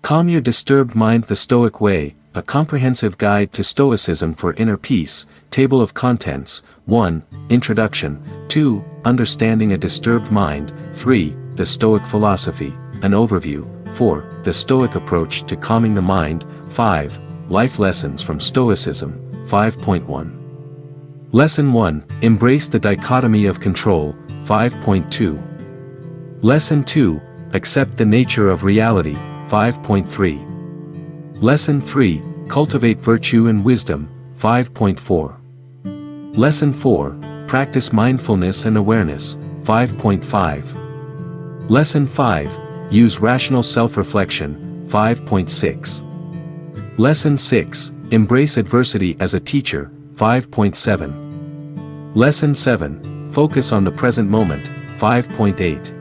Calm your disturbed mind the Stoic way, a comprehensive guide to Stoicism for inner peace. Table of contents. 1. Introduction. 2. Understanding a disturbed mind. 3. The Stoic philosophy, an overview. 4. The Stoic approach to calming the mind. 5. Life lessons from Stoicism. 5.1. Lesson 1. Embrace the dichotomy of control. 5.2. Lesson 2. Accept the nature of reality. 5.3. Lesson 3. Cultivate virtue and wisdom. 5.4. Lesson 4. Practice mindfulness and awareness. 5.5. Lesson 5. Use rational self-reflection. 5.6. Lesson 6. Embrace adversity as a teacher. 5.7. Lesson 7. Focus on the present moment. 5.8.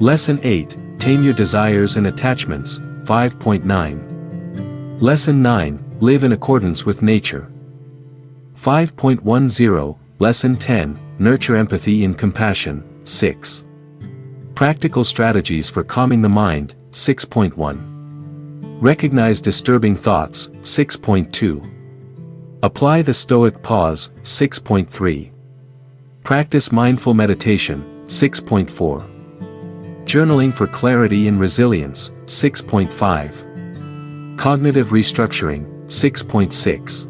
Lesson 8. Tame your desires and attachments. 5.9. Lesson 9. Live in accordance with nature. 5.10. Lesson 10. Nurture empathy and compassion. 6. Practical strategies for calming the mind. 6.1. Recognize disturbing thoughts. 6.2. Apply the Stoic pause. 6.3. Practice mindful meditation. 6.4. Journaling for clarity and resilience. 6.5. Cognitive restructuring. 6.6.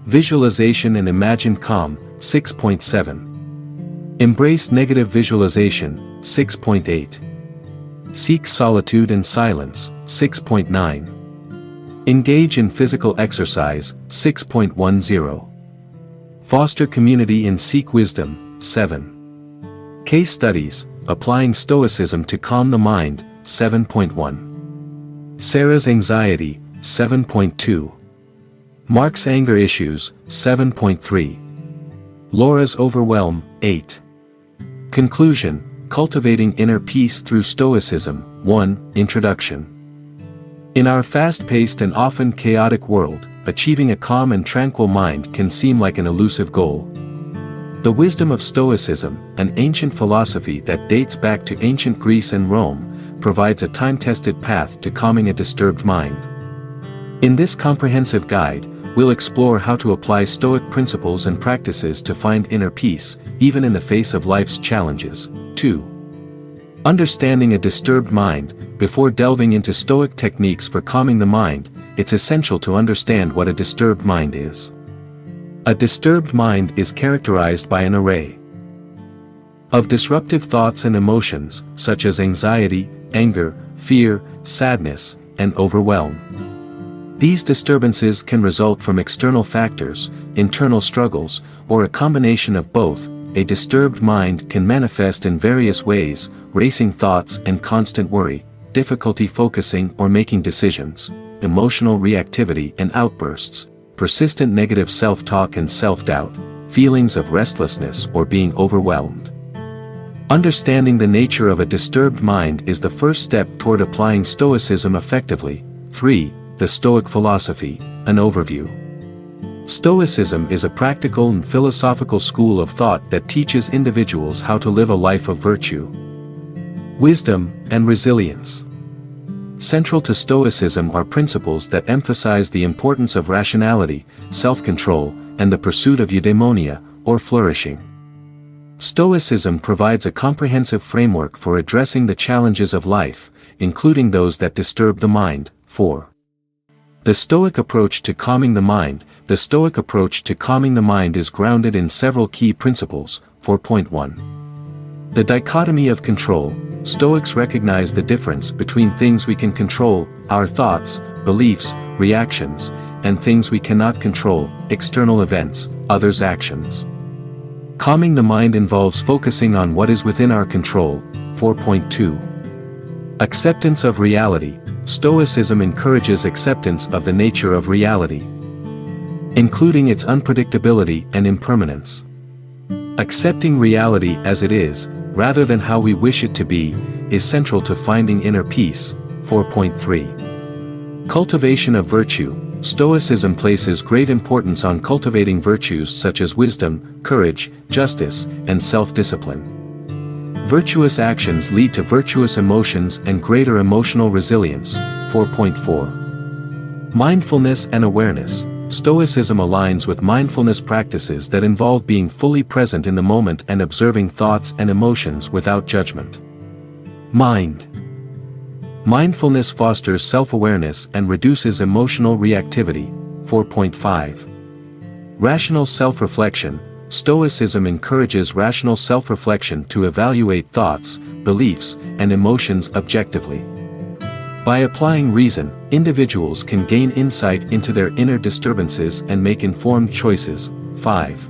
Visualization and imagine calm. 6.7. Embrace negative visualization. 6.8. Seek solitude and silence. 6.9. Engage in physical exercise. 6.10. Foster community and seek wisdom. 7. Case studies. Applying Stoicism to calm the mind. 7.1. Sarah's anxiety. 7.2. Mark's anger issues. 7.3. Laura's overwhelm. 8. Conclusion. Cultivating inner peace through Stoicism. 1. Introduction. In our fast-paced and often chaotic world, achieving a calm and tranquil mind can seem like an elusive goal. The wisdom of Stoicism, an ancient philosophy that dates back to ancient Greece and Rome, provides a time-tested path to calming a disturbed mind. In this comprehensive guide, we'll explore how to apply Stoic principles and practices to find inner peace, even in the face of life's challenges. 2. Understanding a disturbed mind. Before delving into Stoic techniques for calming the mind, it's essential to understand what a disturbed mind is. A disturbed mind is characterized by an array of disruptive thoughts and emotions, such as anxiety, anger, fear, sadness, and overwhelm. These disturbances can result from external factors, internal struggles, or a combination of both. A disturbed mind can manifest in various ways: racing thoughts and constant worry, difficulty focusing or making decisions, emotional reactivity and outbursts, persistent negative self-talk and self-doubt, feelings of restlessness or being overwhelmed. Understanding the nature of a disturbed mind is the first step toward applying Stoicism effectively. 3. The Stoic philosophy, an overview. Stoicism is a practical and philosophical school of thought that teaches individuals how to live a life of virtue, wisdom, and resilience. Central to Stoicism are principles that emphasize the importance of rationality, self-control, and the pursuit of eudaimonia, or flourishing. Stoicism provides a comprehensive framework for addressing the challenges of life, including those that disturb the mind. 4. The Stoic approach to calming the mind. The Stoic approach to calming the mind is grounded in several key principles. 4.1. The dichotomy of control. Stoics recognize the difference between things we can control, our thoughts, beliefs, reactions, and things we cannot control, external events, others' actions. Calming the mind involves focusing on what is within our control. 4.2. Acceptance of reality. Stoicism encourages acceptance of the nature of reality, including its unpredictability and impermanence. Accepting reality as it is, rather than how we wish it to be, is central to finding inner peace. 4.3. Cultivation of virtue. Stoicism places great importance on cultivating virtues such as wisdom, courage, justice, and self-discipline. Virtuous actions lead to virtuous emotions and greater emotional resilience. 4.4. Mindfulness and awareness. Stoicism aligns with mindfulness practices that involve being fully present in the moment and observing thoughts and emotions without judgment. Mindfulness fosters self-awareness and reduces emotional reactivity. 4.5. Rational self-reflection. Stoicism encourages rational self-reflection to evaluate thoughts, beliefs, and emotions objectively. By applying reason, individuals can gain insight into their inner disturbances and make informed choices. 5.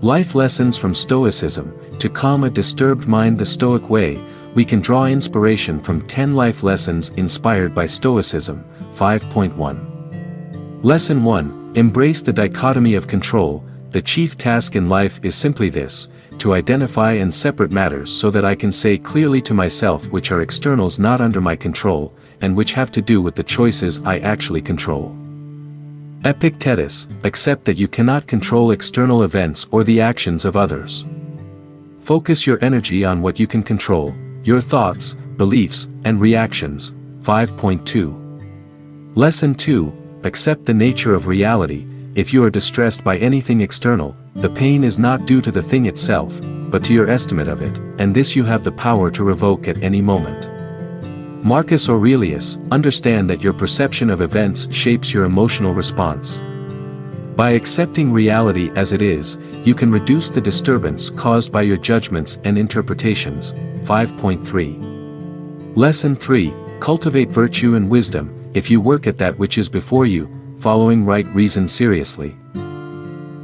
Life lessons from Stoicism. To calm a disturbed mind the Stoic way, we can draw inspiration from 10 life lessons inspired by Stoicism. 5.1. Lesson 1. Embrace the dichotomy of control. The chief task in life is simply this: to identify and separate matters so that I can say clearly to myself which are externals not under my control, and which have to do with the choices I actually control. Epictetus, accept that you cannot control external events or the actions of others. Focus your energy on what you can control, your thoughts, beliefs, and reactions. 5.2. Lesson 2. Accept the nature of reality. If you are distressed by anything external, the pain is not due to the thing itself, but to your estimate of it, and this you have the power to revoke at any moment. Marcus Aurelius, understand that your perception of events shapes your emotional response. By accepting reality as it is, you can reduce the disturbance caused by your judgments and interpretations. 5.3. Lesson 3. Cultivate virtue and wisdom. If you work at that which is before you, following right reason seriously,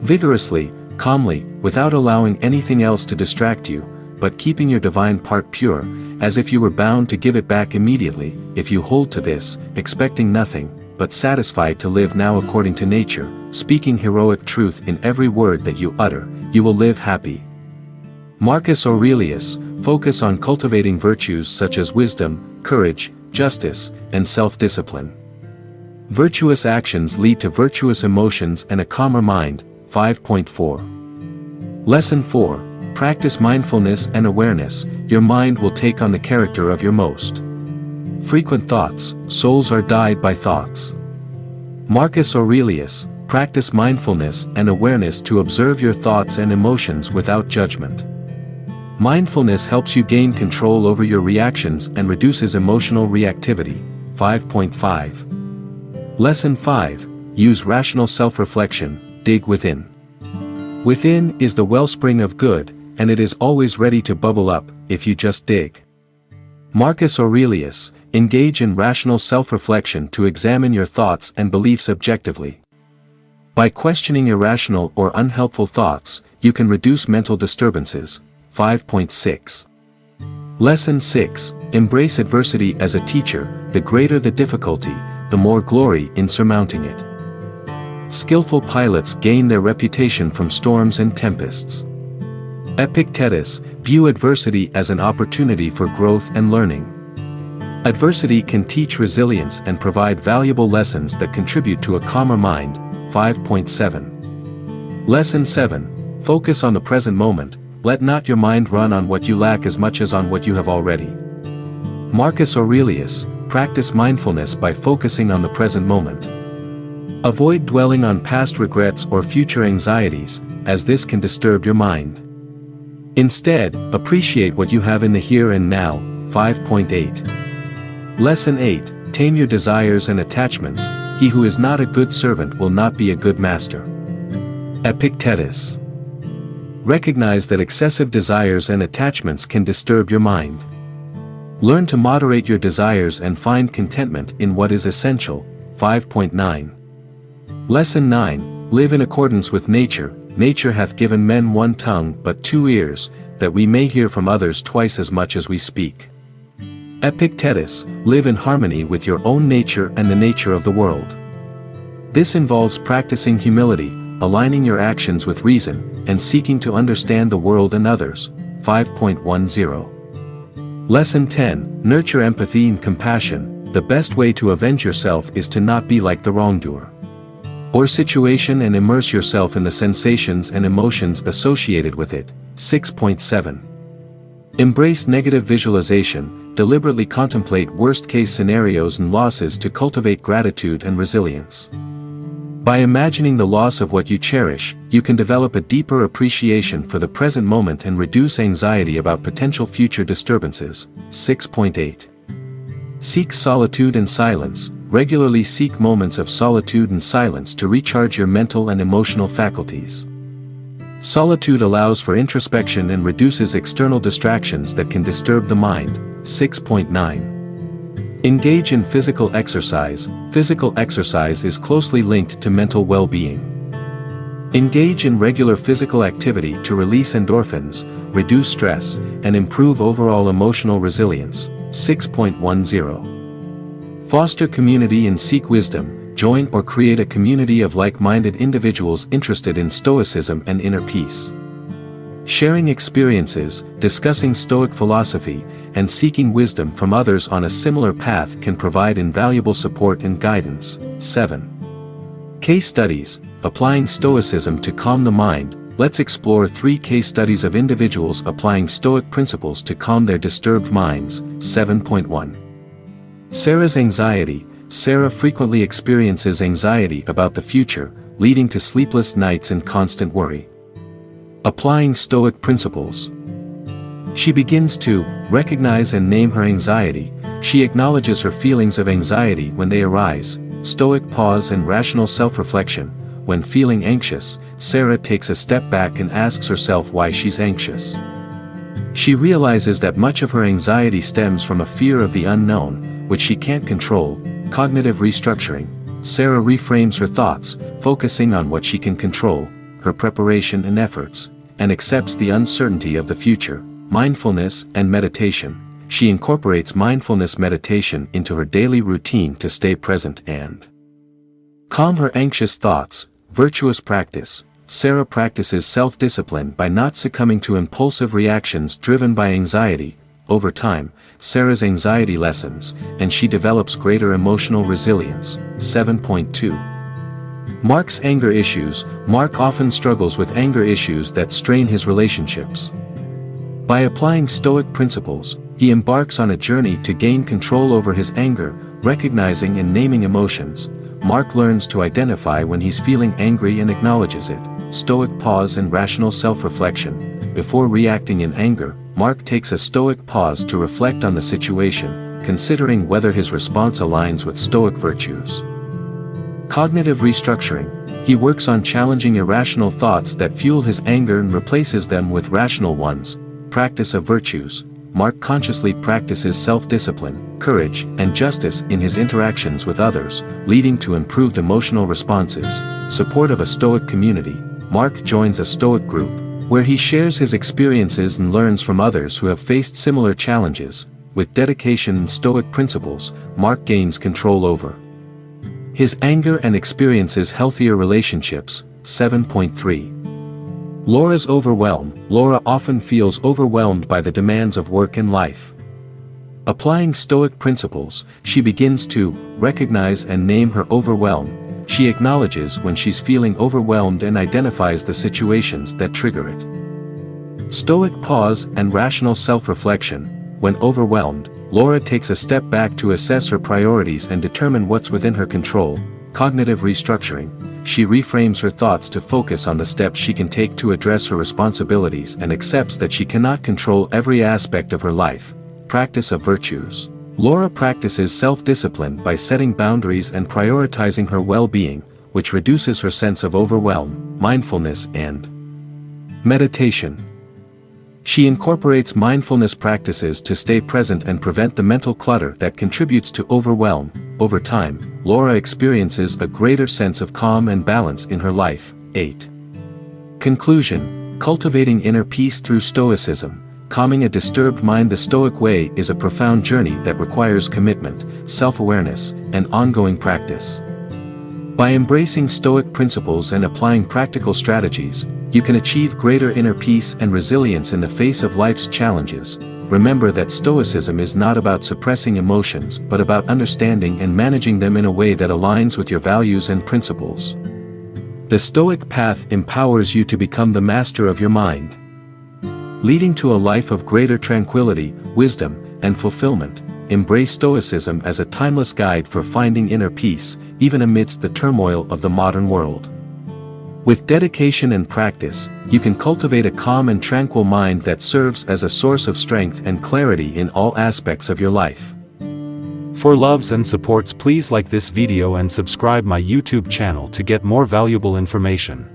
vigorously, calmly, without allowing anything else to distract you, but keeping your divine part pure, as if you were bound to give it back immediately, if you hold to this, expecting nothing, but satisfied to live now according to nature, speaking heroic truth in every word that you utter, you will live happy. Marcus Aurelius, focus on cultivating virtues such as wisdom, courage, justice, and self-discipline. Virtuous actions lead to virtuous emotions and a calmer mind. 5.4. Lesson 4. Practice mindfulness and awareness. Your mind will take on the character of your most frequent thoughts. Souls are dyed by thoughts. Marcus Aurelius, practice mindfulness and awareness to observe your thoughts and emotions without judgment. Mindfulness helps you gain control over your reactions and reduces emotional reactivity. 5.5. Lesson 5. Use rational self-reflection. Dig within. Within is the wellspring of good, and it is always ready to bubble up, if you just dig. Marcus Aurelius, engage in rational self-reflection to examine your thoughts and beliefs objectively. By questioning irrational or unhelpful thoughts, you can reduce mental disturbances. 5.6. Lesson 6. Embrace adversity as a teacher. The greater the difficulty, the more glory in surmounting it. Skillful pilots gain their reputation from storms and tempests. Epictetus, view adversity as an opportunity for growth and learning. Adversity can teach resilience and provide valuable lessons that contribute to a calmer mind. 5.7. Lesson 7. Focus on the present moment. Let not your mind run on what you lack as much as on what you have already. Marcus Aurelius, practice mindfulness by focusing on the present moment. Avoid dwelling on past regrets or future anxieties, as this can disturb your mind. Instead, appreciate what you have in the here and now. 5.8. Lesson 8. Tame your desires and attachments. He who is not a good servant will not be a good master. Epictetus. Recognize that excessive desires and attachments can disturb your mind. Learn to moderate your desires and find contentment in what is essential. 5.9. Lesson 9. Live in accordance with nature. Nature hath given men one tongue but 2 ears, that we may hear from others twice as much as we speak. Epictetus, live in harmony with your own nature and the nature of the world. This involves practicing humility, aligning your actions with reason, and seeking to understand the world and others. 5.10. Lesson 10. Nurture empathy and compassion. The best way to avenge yourself is to not be like the wrongdoer or situation and immerse yourself in the sensations and emotions associated with it. 6.7. Embrace negative visualization, deliberately contemplate worst-case scenarios and losses to cultivate gratitude and resilience. By imagining the loss of what you cherish, you can develop a deeper appreciation for the present moment and reduce anxiety about potential future disturbances. 6.8. Seek solitude and silence. Regularly seek moments of solitude and silence to recharge your mental and emotional faculties. Solitude allows for introspection and reduces external distractions that can disturb the mind. 6.9. Engage in physical exercise. Physical exercise is closely linked to mental well-being. Engage in regular physical activity to release endorphins, reduce stress, and improve overall emotional resilience. 6.10. Foster community and seek wisdom. Join or create a community of like-minded individuals interested in Stoicism and inner peace. Sharing experiences, discussing Stoic philosophy, and seeking wisdom from others on a similar path can provide invaluable support and guidance. 7. Case studies. Applying Stoicism to calm the mind. Let's explore 3 case studies of individuals applying Stoic principles to calm their disturbed minds. 7.1. Sarah's anxiety. Sarah frequently experiences anxiety about the future, leading to sleepless nights and constant worry. Applying Stoic principles. She begins to recognize and name her anxiety. She acknowledges her feelings of anxiety when they arise. Stoic pause and rational self-reflection. When feeling anxious, Sarah takes a step back and asks herself why she's anxious. She realizes that much of her anxiety stems from a fear of the unknown, which she can't control. Cognitive restructuring. Sarah reframes her thoughts, focusing on what she can control, her preparation and efforts, and accepts the uncertainty of the future. Mindfulness and meditation. She incorporates mindfulness meditation into her daily routine to stay present and calm her anxious thoughts. Virtuous practice. Sarah practices self-discipline by not succumbing to impulsive reactions driven by anxiety. Over time, Sarah's anxiety lessens, and she develops greater emotional resilience. 7.2. Mark's anger issues. Mark often struggles with anger issues that strain his relationships. By applying Stoic principles, he embarks on a journey to gain control over his anger, recognizing and naming emotions. Mark learns to identify when he's feeling angry and acknowledges it. Stoic pause and rational self-reflection. Before reacting in anger, Mark takes a Stoic pause to reflect on the situation, considering whether his response aligns with Stoic virtues. Cognitive restructuring. He works on challenging irrational thoughts that fuel his anger and replaces them with rational ones. Practice of virtues. Mark consciously practices self-discipline, courage, and justice in his interactions with others, leading to improved emotional responses. Support of a Stoic community. Mark joins a Stoic group, where he shares his experiences and learns from others who have faced similar challenges. With dedication and Stoic principles, Mark gains control over his anger and experiences healthier relationships. 7.3. Laura's overwhelm. Laura often feels overwhelmed by the demands of work and life. Applying Stoic principles, she begins to recognize and name her overwhelm. She acknowledges when she's feeling overwhelmed and identifies the situations that trigger it. Stoic pause and rational self-reflection. When overwhelmed, Laura takes a step back to assess her priorities and determine what's within her control. Cognitive restructuring. She reframes her thoughts to focus on the steps she can take to address her responsibilities and accepts that she cannot control every aspect of her life. Practice of virtues. Laura practices self-discipline by setting boundaries and prioritizing her well-being, which reduces her sense of overwhelm. Mindfulness and meditation. She incorporates mindfulness practices to stay present and prevent the mental clutter that contributes to overwhelm. Over time, Laura experiences a greater sense of calm and balance in her life. 8. Conclusion. Cultivating inner peace through Stoicism. Calming a disturbed mind the Stoic way is a profound journey that requires commitment, self-awareness, and ongoing practice. By embracing Stoic principles and applying practical strategies, you can achieve greater inner peace and resilience in the face of life's challenges. Remember that Stoicism is not about suppressing emotions but about understanding and managing them in a way that aligns with your values and principles. The Stoic path empowers you to become the master of your mind. leading to a life of greater tranquility, wisdom, and fulfillment. Embrace Stoicism as a timeless guide for finding inner peace, even amidst the turmoil of the modern world. With dedication and practice, you can cultivate a calm and tranquil mind that serves as a source of strength and clarity in all aspects of your life. For loves and supports, please like this video and subscribe my YouTube channel to get more valuable information.